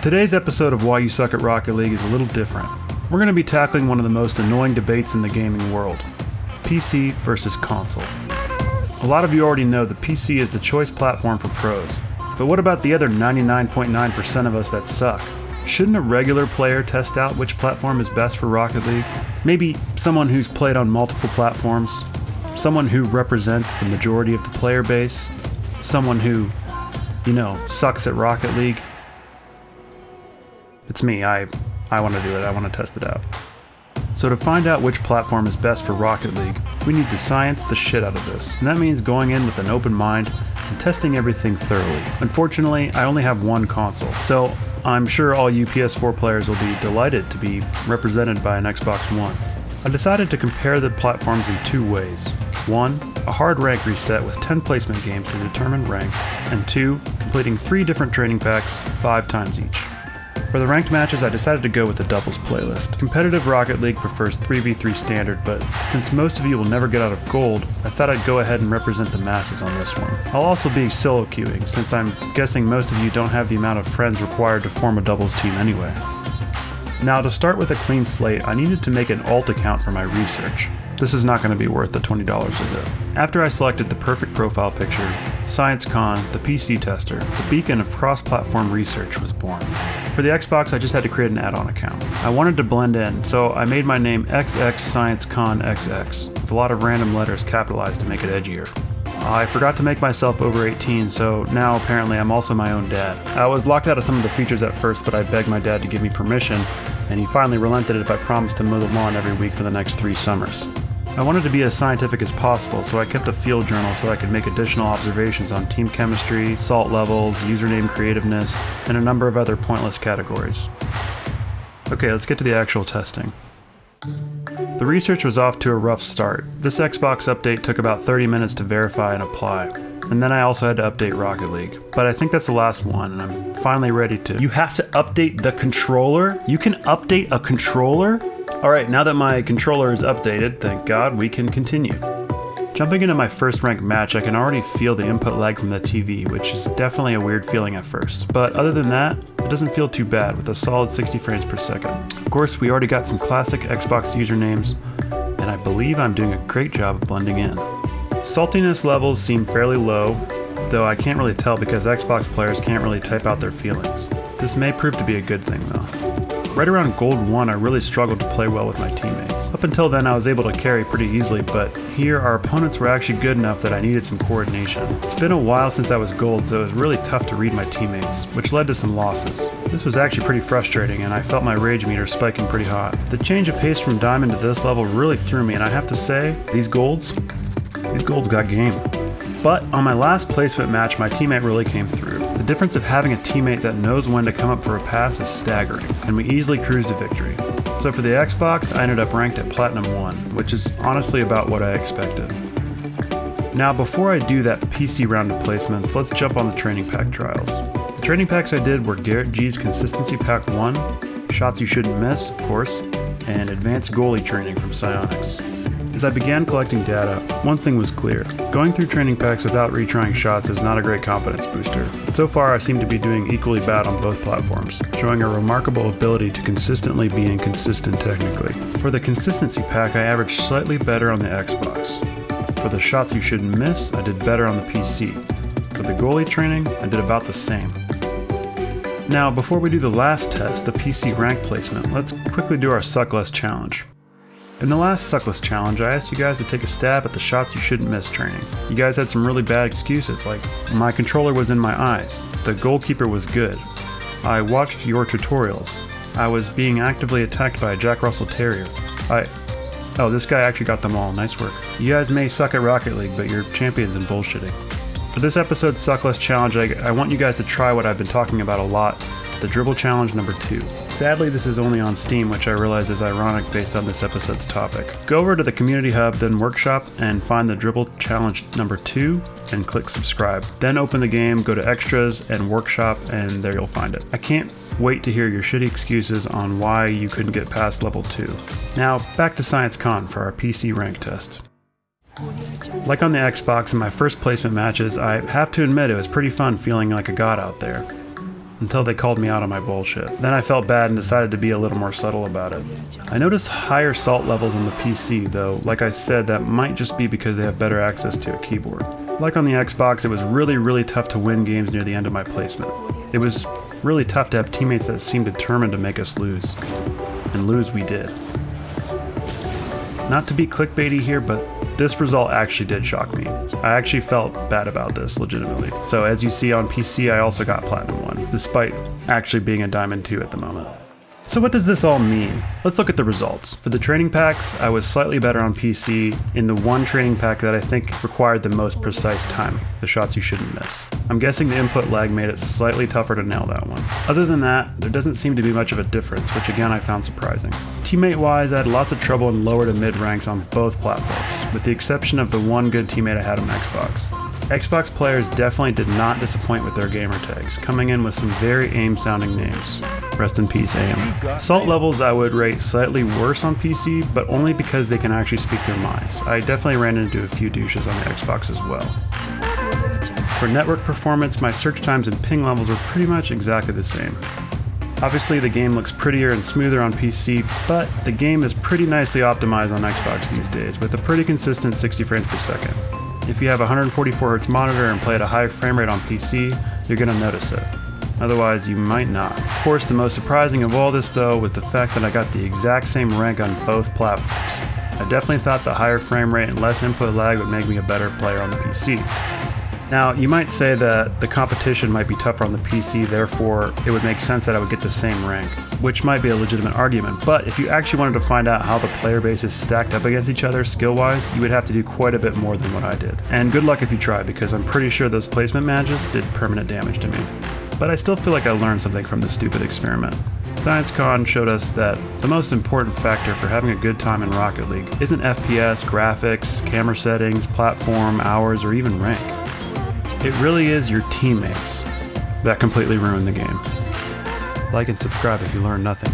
Today's episode of Why You Suck at Rocket League is a little different. We're going to be tackling one of the most annoying debates in the gaming world: PC versus console. A lot of you already know the PC is the choice platform for pros, but what about the other 99.9% of us that suck? Shouldn't a regular player test out which platform is best for Rocket League? Maybe someone who's played on multiple platforms, someone who represents the majority of the player base, someone who, sucks at Rocket League. It's me, I want to do it, I want to test it out. So to find out which platform is best for Rocket League, we need to science the shit out of this, and that means going in with an open mind and testing everything thoroughly. Unfortunately, I only have one console, so I'm sure all you PS4 players will be delighted to be represented by an Xbox One. I decided to compare the platforms in two ways. One, a hard rank reset with 10 placement games to determine rank, and two, completing 3 different training packs 5 times each. For the ranked matches, I decided to go with the doubles playlist. Competitive Rocket League prefers 3v3 standard, but since most of you will never get out of gold, I thought I'd go ahead and represent the masses on this one. I'll also be solo queuing, since I'm guessing most of you don't have the amount of friends required to form a doubles team anyway. Now, to start with a clean slate, I needed to make an alt account for my research. This is not going to be worth the $20, is it? After I selected the perfect profile picture, SunlessKhan, the PC tester, the beacon of cross-platform research, was born. For the Xbox, I just had to create an add-on account. I wanted to blend in, so I made my name XX SunlessKhan XX, with a lot of random letters capitalized to make it edgier. I forgot to make myself over 18, so now apparently I'm also my own dad. I was locked out of some of the features at first, but I begged my dad to give me permission, and he finally relented if I promised to mow the lawn every week for the next 3 summers. I wanted to be as scientific as possible, so I kept a field journal so I could make additional observations on team chemistry, salt levels, username creativeness, and a number of other pointless categories. Okay, let's get to the actual testing. The research was off to a rough start. This Xbox update took about 30 minutes to verify and apply, and then I also had to update Rocket League. But I think that's the last one, and I'm finally ready to... You have to update the controller? You can update a controller? Alright, now that my controller is updated, thank God, we can continue. Jumping into my first ranked match, I can already feel the input lag from the TV, which is definitely a weird feeling at first. But other than that, it doesn't feel too bad with a solid 60 frames per second. Of course, we already got some classic Xbox usernames, and I believe I'm doing a great job of blending in. Saltiness levels seem fairly low, though I can't really tell because Xbox players can't really type out their feelings. This may prove to be a good thing though. Right around Gold 1, I really struggled to play well with my teammates. Up until then, I was able to carry pretty easily, but here our opponents were actually good enough that I needed some coordination. It's been a while since I was Gold, so it was really tough to read my teammates, which led to some losses. This was actually pretty frustrating, and I felt my rage meter spiking pretty hot. The change of pace from Diamond to this level really threw me, and I have to say, these golds got game. But on my last placement match, my teammate really came through. The difference of having a teammate that knows when to come up for a pass is staggering, and we easily cruised to victory. So for the Xbox, I ended up ranked at Platinum 1, which is honestly about what I expected. Now before I do that PC round of placements, let's jump on the training pack trials. The training packs I did were Garrett G's Consistency Pack 1, Shots You Shouldn't Miss, of course, and Advanced Goalie Training from Psyonix. As I began collecting data, one thing was clear. Going through training packs without retrying shots is not a great confidence booster. So far, I seem to be doing equally bad on both platforms, showing a remarkable ability to consistently be inconsistent technically. For the consistency pack, I averaged slightly better on the Xbox. For the shots you shouldn't miss, I did better on the PC. For the goalie training, I did about the same. Now, before we do the last test, the PC rank placement, let's quickly do our Suckless challenge. In the last Suckless challenge, I asked you guys to take a stab at the shots you shouldn't miss training. You guys had some really bad excuses, like, my controller was in my eyes, the goalkeeper was good, I watched your tutorials, I was being actively attacked by a Jack Russell Terrier, oh, this guy actually got them all, nice work. You guys may suck at Rocket League, but you're champions in bullshitting. For this episode's Suckless challenge, I want you guys to try what I've been talking about a lot, the Dribble Challenge number 2. Sadly, this is only on Steam, which I realize is ironic based on this episode's topic. Go over to the Community Hub, then Workshop, and find the Dribble Challenge number 2, and click subscribe. Then open the game, go to Extras, and Workshop, and there you'll find it. I can't wait to hear your shitty excuses on why you couldn't get past level 2. Now, back to SunlessKhan for our PC rank test. Like on the Xbox in my first placement matches, I have to admit it was pretty fun feeling like a god out there. until they called me out on my bullshit. Then I felt bad and decided to be a little more subtle about it. I noticed higher salt levels on the PC, though like I said, that might just be because they have better access to a keyboard. Like on the Xbox, it was really tough to win games near the end of my placement. It was really tough to have teammates that seemed determined to make us lose. And lose we did. Not to be clickbaity here, but this result actually did shock me. I actually felt bad about this, legitimately. So as you see on PC, I also got Platinum 1, despite actually being a Diamond 2 at the moment. So what does this all mean? Let's look at the results. For the training packs, I was slightly better on PC in the one training pack that I think required the most precise timing, the shots you shouldn't miss. I'm guessing the input lag made it slightly tougher to nail that one. Other than that, there doesn't seem to be much of a difference, which again I found surprising. Teammate-wise, I had lots of trouble in lower to mid ranks on both platforms, with the exception of the one good teammate I had on Xbox. Xbox players definitely did not disappoint with their gamer tags, coming in with some very AIM-sounding names. Rest in peace, AIM. Salt levels I would rate slightly worse on PC, but only because they can actually speak their minds. I definitely ran into a few douches on the Xbox as well. For network performance, my search times and ping levels were pretty much exactly the same. Obviously the game looks prettier and smoother on PC, but the game is pretty nicely optimized on Xbox these days, with a pretty consistent 60 frames per second. If you have a 144Hz monitor and play at a high frame rate on PC, you're going to notice it. Otherwise, you might not. Of course, the most surprising of all this, though, was the fact that I got the exact same rank on both platforms. I definitely thought the higher frame rate and less input lag would make me a better player on the PC. Now, you might say that the competition might be tougher on the PC, therefore it would make sense that I would get the same rank, which might be a legitimate argument, but if you actually wanted to find out how the player bases stacked up against each other skill-wise, you would have to do quite a bit more than what I did. And good luck if you try, because I'm pretty sure those placement matches did permanent damage to me. But I still feel like I learned something from this stupid experiment. SunlessKhan showed us that the most important factor for having a good time in Rocket League isn't FPS, graphics, camera settings, platform, hours, or even rank. It really is your teammates that completely ruin the game. Like and subscribe if you learned nothing.